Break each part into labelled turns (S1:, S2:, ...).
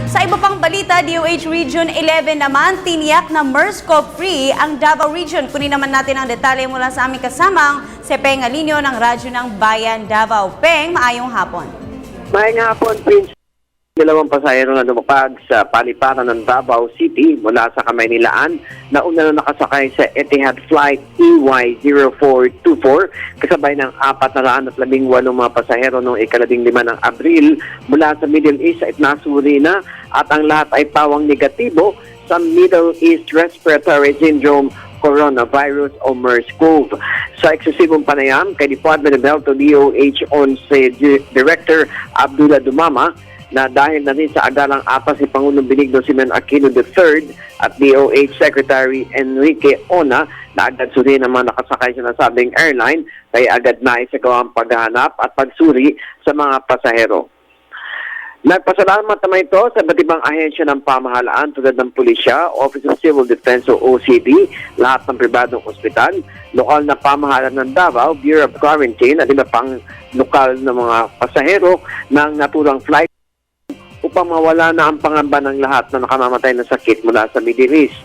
S1: Sa iba pang balita, DOH Region 11 naman tiniyak na MERS-CoV-free ang Davao Region. Kunin naman natin ang detalye mula sa aming kasamang si Peng Alinio ng Radyo ng Bayan Davao. Peng, maayong hapon.
S2: Maayong hapon, Prince. Dalawang pasahero na lumapag sa paliparan ng Davao City mula sa Kamaynilaan na una na nakasakay sa Etihad Flight EY0424 kasabay ng 418 mga pasahero noong ika-15 ng Abril mula sa Middle East at nasuri na at ang lahat ay pawang negatibo sa Middle East Respiratory Syndrome coronavirus o MERS-CoV. Sa eksesibong panayam kay Department of Health o DOH Director Abdullah Dumama na dahil na rin sa agalang apas si Pangulong Benigno Simeon Aquino III at DOH Secretary Enrique Ona na agad suri ng mga nakasakay sa nasabing airline kaya agad na isagawa ang paghahanap at pagsuri sa mga pasahero. Nagpasalamat naman ito sa iba't ibang ahensya ng pamahalaan tulad ng Pulisya, Office of Civil Defense o OCD, lahat ng pribadong ospital, lokal na pamahalaan ng Davao, Bureau of Quarantine at iba pang lokal na mga pasahero ng naturang flight upang mawala na ang pangamba ng lahat na nakamamatay na sakit mula sa Middle East.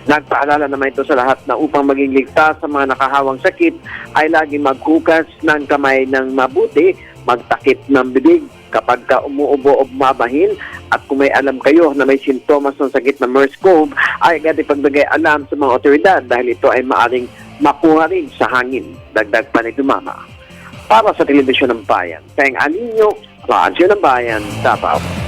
S2: Nagpaalala naman ito sa lahat na upang maging ligtas sa mga nakahawang sakit ay lagi maghugas ng kamay ng mabuti, magtakip ng bibig kapag ka umuubo o bumabahin at kung may alam kayo na may sintomas ng sakit na MERS-CoV ay agad ipagbigay alam sa mga otoridad dahil ito ay maaring makuha rin sa hangin. Dagdag pa ni Dumama. Para sa Telebisyon ng Bayan, Peng Alinio, Radyo ng Bayan, Davao.